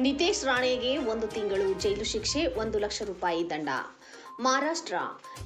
ನಿತೇಶ್ ರಾಣೆಗೆ 1 ತಿಂಗಳು ಜೈಲು ಶಿಕ್ಷೆ, 1 ಲಕ್ಷ ರೂಪಾಯಿ ದಂಡ. ಮಹಾರಾಷ್ಟ್ರ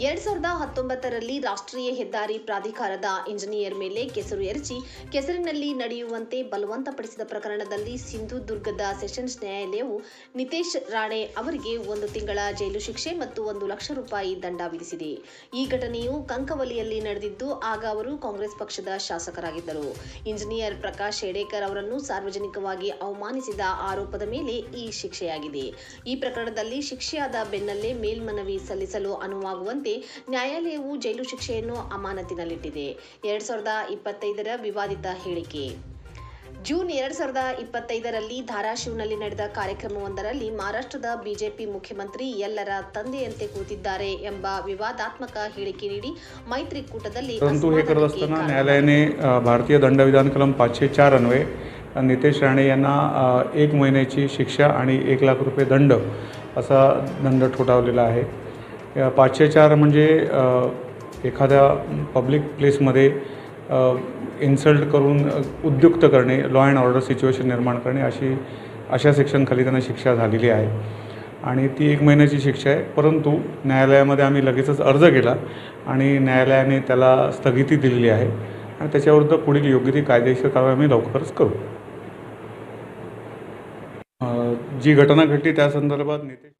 2019ರಲ್ಲಿ ರಾಷ್ಟ್ರೀಯ ಹೆದ್ದಾರಿ ಪ್ರಾಧಿಕಾರದ ಇಂಜಿನಿಯರ್ ಮೇಲೆ ಕೆಸರು ಎರಚಿ ಕೆಸರಿನಲ್ಲಿ ನಡೆಯುವಂತೆ ಬಲವಂತಪಡಿಸಿದ ಪ್ರಕರಣದಲ್ಲಿ ಸಿಂಧುದುರ್ಗದ ಸೆಷನ್ಸ್ ನ್ಯಾಯಾಲಯವು ನಿತೇಶ್ ರಾಣೆ ಅವರಿಗೆ 1 ತಿಂಗಳ ಜೈಲು ಶಿಕ್ಷೆ ಮತ್ತು 1 ಲಕ್ಷ ರೂಪಾಯಿ ದಂಡ ವಿಧಿಸಿದೆ. ಈ ಘಟನೆಯು ಕಂಕವಲಿಯಲ್ಲಿ ನಡೆದಿದ್ದು, ಆಗ ಅವರು ಕಾಂಗ್ರೆಸ್ ಪಕ್ಷದ ಶಾಸಕರಾಗಿದ್ದರು. ಇಂಜಿನಿಯರ್ ಪ್ರಕಾಶ್ ಶೇಡೇಕರ್ ಅವರನ್ನು ಸಾರ್ವಜನಿಕವಾಗಿ ಅವಮಾನಿಸಿದ ಆರೋಪದ ಮೇಲೆ ಈ ಶಿಕ್ಷೆಯಾಗಿದೆ. ಈ ಪ್ರಕರಣದಲ್ಲಿ ಶಿಕ್ಷೆಯಾದ ಬೆನ್ನಲ್ಲೇ ಮೇಲ್ಮನವಿ ಸಲ್ಲಿಸಲು ಅನುವಾಗುವಂತೆ ನ್ಯಾಯಾಲಯವು ಜೈಲು ಶಿಕ್ಷೆಯನ್ನು ಅಮಾನತಿನಲ್ಲಿಟ್ಟಿದೆ. 2025ರ ವಿವಾದಿತ ಹೇಳಿಕೆ. ಜೂನ್ 2025ರಲ್ಲಿ ಧಾರಾಶಿವನಲ್ಲಿ ನಡೆದ ಕಾರ್ಯಕ್ರಮವೊಂದರಲ್ಲಿ ಮಹಾರಾಷ್ಟ್ರದ ಬಿಜೆಪಿ ಮುಖ್ಯಮಂತ್ರಿ ಎಲ್ಲರ ತಂದೆಯಂತೆ ಕೂತಿದ್ದಾರೆ ಎಂಬ ವಿವಾದಾತ್ಮಕ ಹೇಳಿಕೆ ನೀಡಿ ಮೈತ್ರಿಕೂಟದಲ್ಲಿ परंतु हे करत असताना न्यायालयाने भारतीय दंडविधान कलम 504 अन्वये नितेश राणे यांना 1 महिन्याची शिक्षा आणि 1 लाख रुपये दंड असा दंड ठोठावलेला आहे. 504 म्हणजे एखाद्या पब्लिक प्लेसमध्ये इन्सल्ट करून उद्युक्त करणे, लॉ अँड ऑर्डर सिच्युएशन निर्माण करणे अशा सेक्शनखाली त्यांना शिक्षा झालेली आहे आणि ती 1 महिन्याची शिक्षा आहे. परंतु न्यायालयामध्ये आम्ही लगेचच अर्ज केला आणि न्यायालयाने त्याला स्थगिती दिलेली आहे आणि त्याच्याविरुद्ध पुढील योग्य ती कायदेशीर कारवाई आम्ही लवकरच करू. जी घटना घडली त्या संदर्भात नितेश